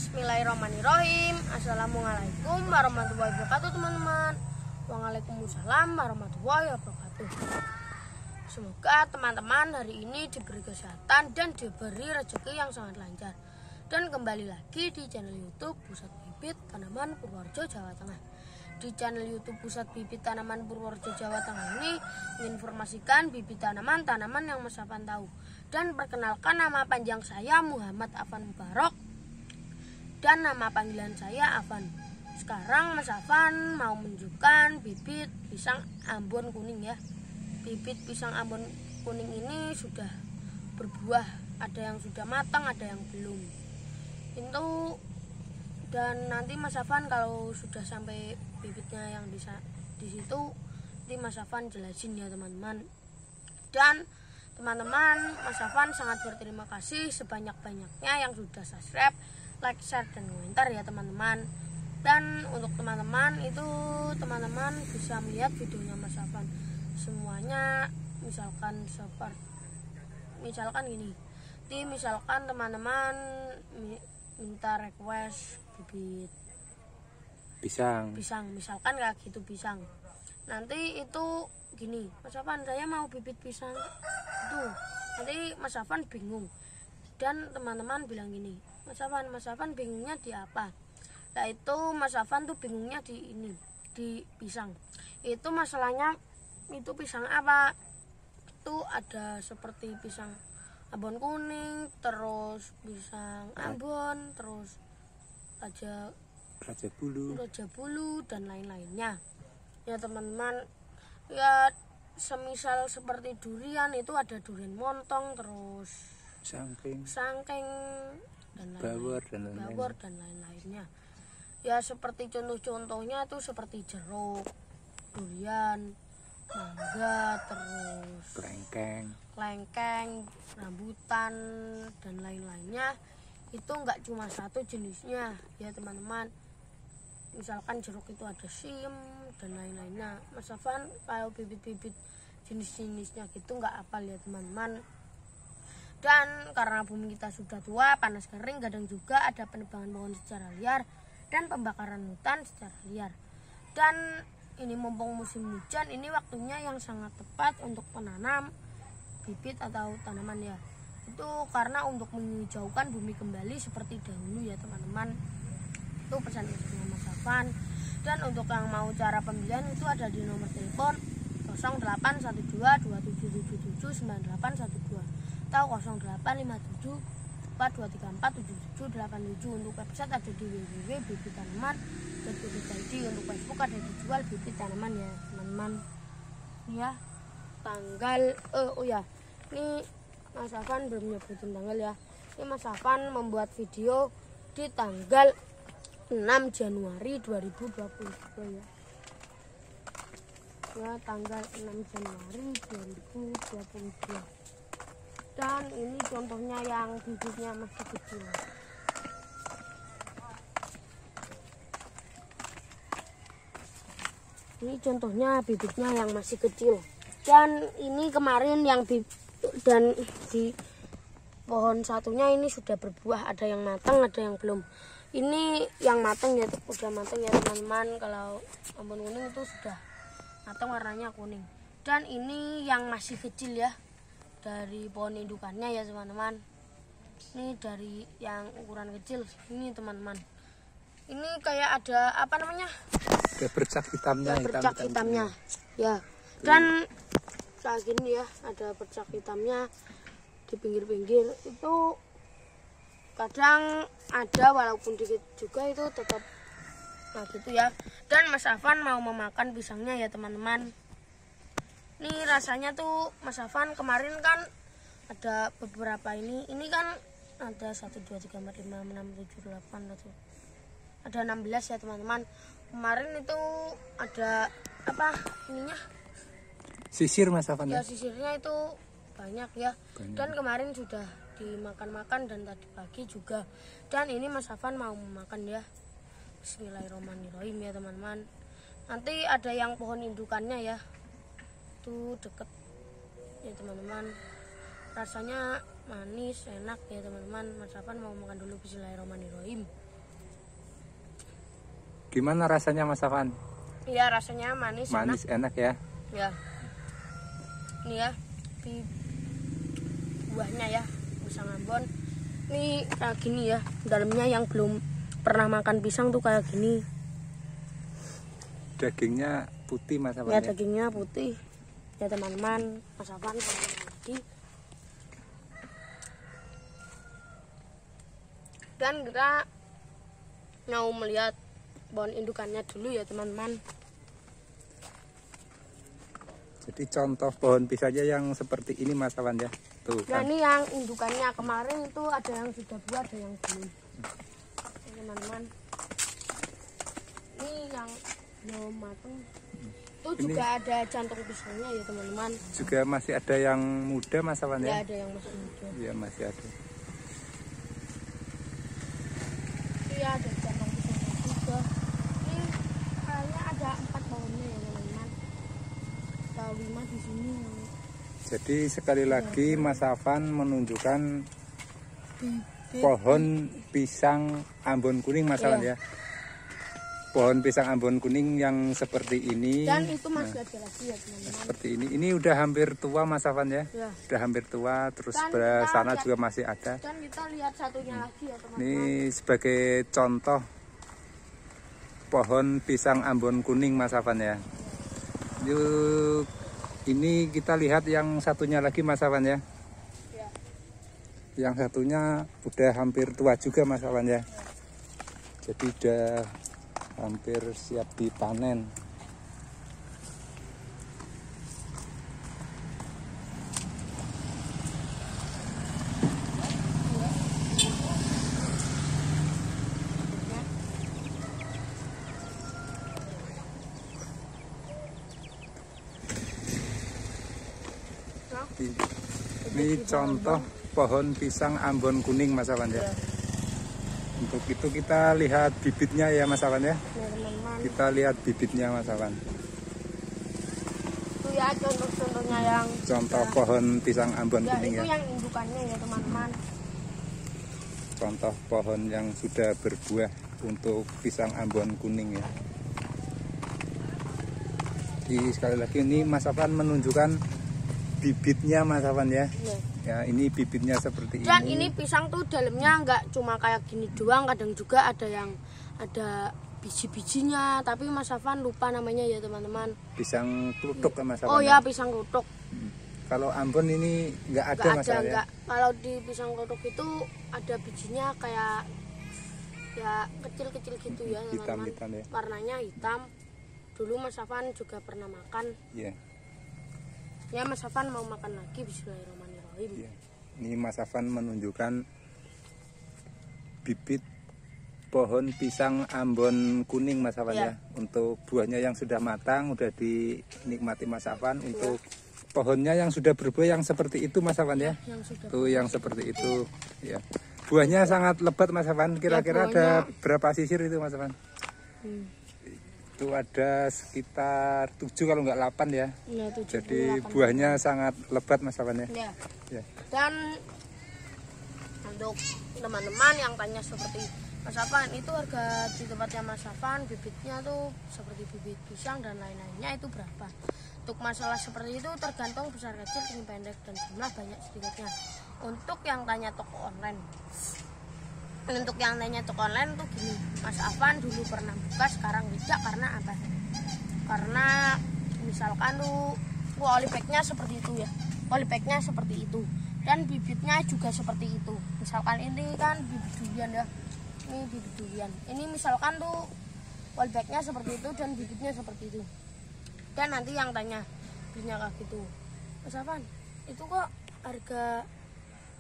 Bismillahirrahmanirrahim. Assalamualaikum warahmatullahi wabarakatuh teman-teman. Waalaikumsalam warahmatullahi wabarakatuh. Semoga teman-teman hari ini diberi kesehatan dan diberi rezeki yang sangat lancar. Dan kembali lagi di channel YouTube Pusat Bibit Tanaman Purworejo, Jawa Tengah. Di channel YouTube Pusat Bibit Tanaman Purworejo, Jawa Tengah ini menginformasikan bibit tanaman yang Mas Afan tahu. Dan perkenalkan, nama panjang saya Muhammad Afan Mubarok dan nama panggilan saya Afan. Sekarang Mas Afan mau menunjukkan bibit pisang Ambon kuning ya. Bibit pisang Ambon kuning ini sudah berbuah, ada yang sudah matang, ada yang belum. Itu dan nanti Mas Afan kalau sudah sampai bibitnya yang di situ, nanti Mas Afan jelasin ya teman-teman. Dan teman-teman, Mas Afan sangat berterima kasih sebanyak-banyaknya yang sudah subscribe, like, share, dan komentar ya teman-teman. Dan untuk teman-teman itu, teman-teman bisa melihat videonya Mas Afan semuanya, misalkan gini. Misalkan teman-teman minta request bibit pisang, misalkan kayak gitu pisang. Nanti itu gini, Mas Afan saya mau bibit pisang itu. Nanti Mas Afan bingung. Dan teman-teman bilang gini, Mas Afan bingungnya di apa? Nah itu Mas Afan tuh bingungnya di pisang. Itu masalahnya itu pisang apa? Itu ada seperti pisang Ambon kuning, terus pisang Ambon, terus Raja Bulu dan lain-lainnya. Ya teman-teman, ya semisal seperti durian itu ada durian montong, terus sangking dan bawor dan lain-lainnya. Ya seperti contoh-contohnya itu seperti jeruk, durian, mangga, terus kelengkeng, rambutan dan lain-lainnya. Itu enggak cuma satu jenisnya ya teman-teman. Misalkan jeruk itu ada sim dan lain-lainnya. Mas Afan kalau bibit-bibit jenis-jenisnya gitu enggak apal ya teman-teman. Dan karena bumi kita sudah tua, panas kering, kadang juga ada penebangan pohon secara liar dan pembakaran hutan secara liar. Dan ini mumpung musim hujan, ini waktunya yang sangat tepat untuk menanam bibit atau tanaman ya. Itu karena untuk menghijaukan bumi kembali seperti dahulu ya teman-teman. Itu pesan dari Mas Afan. Dan untuk yang mau cara pembelian itu ada di nomor telepon 081227779812 atau 085742347787. Untuk website ada di www.bibitanaman.id. Untuk Facebook ada dijual bibit tanaman ya teman-teman. Ya, tanggal ini Mas Afan belum nyebutin tanggal ya. Ini Mas Afan membuat video di tanggal 6 Januari 2022 ya. Ya, tanggal 6 Januari 2022. Dan ini contohnya yang bibitnya masih kecil. Ini contohnya bibitnya yang masih kecil. Dan ini kemarin yang dan di pohon satunya ini sudah berbuah, ada yang matang, ada yang belum. Ini yang matang ya, udah matang ya teman-teman. Kalau Ambon kuning itu sudah matang, warnanya kuning. Dan ini yang masih kecil ya, dari pohon indukannya ya teman-teman. Ini dari yang ukuran kecil ini teman-teman. Ini kayak ada apa namanya? Ada bercak hitamnya. Hitamnya. Ya. Dan kayak gini ya, ada bercak hitamnya di pinggir-pinggir. Itu kadang ada, walaupun dikit juga itu tetap nah gitu ya. Dan Mas Afan mau memakan pisangnya ya teman-teman. Ini rasanya tuh Mas Afan kemarin kan ada beberapa ini kan ada 1 2 3 4 5 6 7 8 ada 16 ya teman-teman. Kemarin itu ada apa ininya? Sisir Mas Afan ya? Sisirnya itu banyak ya. Dan kemarin sudah dimakan-makan dan tadi pagi juga. Dan ini Mas Afan mau memakan ya. Bismillahirrahmanirrahim ya teman-teman. Nanti ada yang pohon indukannya ya, itu deket ya teman-teman. Rasanya manis, enak ya teman-teman. Mas Afan mau makan dulu. Bismillahirrahmanirrahim. Gimana rasanya Mas Afan? Iya, rasanya manis. Manis enak ya. Ya. Ini ya, buahnya ya, pisang Ambon. Ini kayak gini ya, dalamnya yang belum pernah makan pisang tuh kayak gini. Dagingnya putih Mas Afan Ya, ya? dagingnya putih. Ya teman-teman, Mas Afan lagi. Dan kita mau melihat pohon indukannya dulu ya teman-teman. Jadi contoh pohon pisangnya yang seperti ini Mas Afan ya. Tuh Nah kan. ini yang indukannya kemarin itu ada yang sudah buah, ada yang belum. Ya, teman-teman. Ini yang belum matang. Itu Ini juga ada jantung pisangnya ya teman-teman. juga masih ada yang muda Mas Afan Ya ya? ada yang masih muda. Iya masih ada. Iya ada jantung pisangnya juga. Ini kayaknya ada 4 pohonnya ya teman-teman. Ada 5 di sini yang Jadi sekali lagi Mas Afan menunjukkan pohon pisang Ambon kuning Mas Afan ya. Pohon pisang Ambon kuning yang seperti ini. dan itu masih ada lagi ya teman-teman. Seperti ini. Ini udah hampir tua Mas Afan ya. Ya. Udah hampir tua. Terus Dan sebelah kita sana lihat- juga masih ada. Dan kita lihat satunya lagi ya teman-teman. Ini sebagai contoh pohon pisang Ambon kuning Mas Afan ya. Yuk, ini kita lihat yang satunya lagi Mas Afan ya. Ya. Yang satunya udah hampir tua juga Mas Afan ya. Jadi udah hampir siap dipanen. Ini contoh pohon pisang Ambon kuning Mas Afan ya. Ya. Untuk itu kita lihat bibitnya ya Mas Afan ya. Ya teman-teman. Kita lihat bibitnya Mas Afan. Itu ya contoh-contohnya yang Contoh sudah- pohon pisang Ambon ya, kuning itu ya. yang indukannya ya teman-teman. Contoh pohon yang sudah berbuah untuk pisang Ambon kuning ya. Jadi sekali lagi ini Mas Afan menunjukkan bibitnya Mas Afan ya. Ya. Ya ini bibitnya seperti Dan ini. ini pisang tuh dalamnya nggak cuma kayak gini doang, kadang juga ada yang ada biji-bijinya, tapi Mas Afan lupa namanya ya teman-teman. Pisang kluthuk ya Mas Afan. Oh ya, pisang kluthuk. Kalau Ambon ini nggak ada Nggak Mas ada, Afan ya. nggak. Kalau di pisang kluthuk itu ada bijinya kayak ya kecil-kecil gitu ya teman-teman. Hitam-hitam ya. Warnanya hitam. Dulu Mas Afan juga pernah makan. Iya. Ya Mas Afan mau makan lagi, bismillahirrahmanirrahim. Iya. Ini Mas Afan menunjukkan bibit pohon pisang Ambon kuning Mas Afan Iya. ya. Untuk buahnya yang sudah matang udah dinikmati Mas Afan. Untuk pohonnya yang sudah berbuah yang seperti itu Mas Afan ya. Yang sudah Tuh yang seperti itu ya. Buahnya sangat lebat Mas Afan. Kira-kira ada berapa sisir itu Mas Afan? Itu ada sekitar 7 kalau nggak 8 ya. Ya, 7, Jadi 8. buahnya sangat lebat Mas Afan ya. Ya. Ya. Dan untuk teman-teman yang tanya seperti Mas Afan, itu harga di tempatnya Mas Afan bibitnya tuh seperti bibit pisang dan lain-lainnya itu berapa? Untuk masalah seperti itu tergantung besar kecil, tinggi pendek dan jumlah banyak sedikitnya. Untuk yang tanya toko online, tuh gini, Mas Afan dulu pernah buka, sekarang tidak, karena apa? Karena misalkan tuh polybagnya seperti itu ya, polybagnya seperti itu, dan bibitnya juga seperti itu. Misalkan ini kan bibit durian ya, ini bibit durian. Ini misalkan tuh polybagnya seperti itu dan bibitnya seperti itu. Dan nanti yang tanya bibitnya kayak gitu, Mas Afan, itu kok harga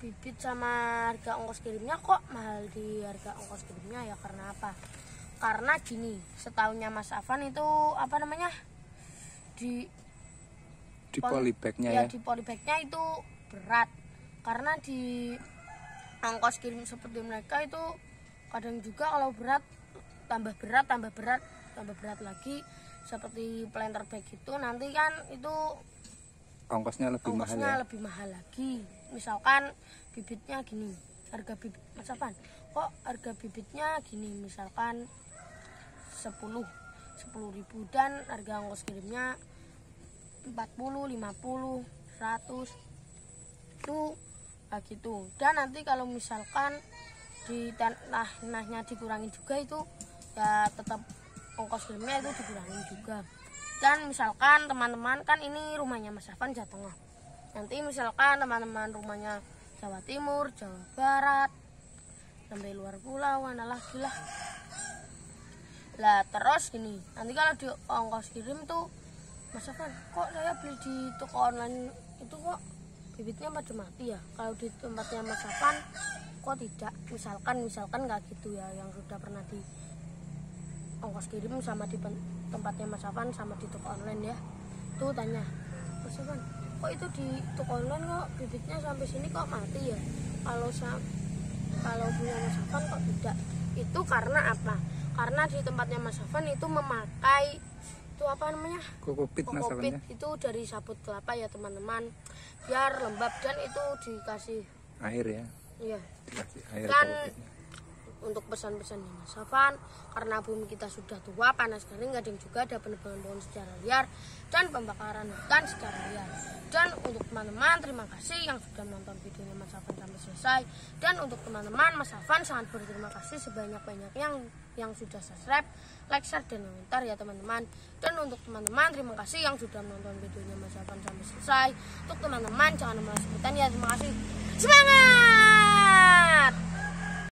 bibit sama harga ongkos kirimnya kok mahal di harga ongkos kirimnya ya? Karena apa? Karena gini, setahunnya Mas Afan itu apa namanya, di polybagnya ya. di polybagnya itu berat, karena di ongkos kirim seperti mereka itu kadang juga kalau berat tambah berat lagi, seperti planter bag itu nanti kan itu Ongkosnya lebih mahal ongkosnya ya. lebih mahal lagi. Misalkan bibitnya gini, harga bibit Mas Afan, kok harga bibitnya gini, misalkan 10.000 dan harga ongkos kirimnya 40, 50, 100 itu gitu. Dan nanti kalau misalkan di tanahnya dikurangi juga itu ya tetap ongkos kirimnya itu dikurangi juga. Dan misalkan teman-teman kan ini rumahnya Mas Afan Jawa Tengah, nanti misalkan teman-teman rumahnya Jawa Timur, Jawa Barat, sampai luar pulau, mana lagi lah. Lah terus gini, nanti kalau di ongkos kirim tuh Mas Afan, kok saya beli di toko online itu kok bibitnya pada mati ya? Kalau di tempatnya Mas Afan kok tidak? Misalkan nggak gitu ya, yang sudah pernah di ongkos kirim sama di tempatnya Mas Afan sama di toko online ya. Tuh tanya, Mas Afan, kok itu di toko online kok bibitnya sampai sini kok mati ya? Kalau punya Mas Afan kok tidak? Itu karena apa? Karena di tempatnya Mas Afan itu memakai itu apa namanya? Kokopit Mas Afan ya. Itu dari sabut kelapa ya teman-teman, biar lembab dan itu dikasih Air ya. iya. Dikasih air Dan kokopitnya. untuk pesan-pesan di Mas Afan, karena bumi kita sudah tua, panas kering, kadang juga ada penebangan pohon secara liar dan pembakaran hutan secara liar. Dan untuk teman-teman, terima kasih yang sudah menonton videonya Mas Afan sampai selesai. Dan untuk teman-teman, Mas Afan sangat berterima kasih sebanyak-banyaknya yang sudah subscribe, like, share, dan komentar ya teman-teman. Dan untuk teman-teman, terima kasih yang sudah menonton videonya Mas Afan sampai selesai. Untuk teman-teman, jangan lupa sebutan ya, terima kasih. Semangat!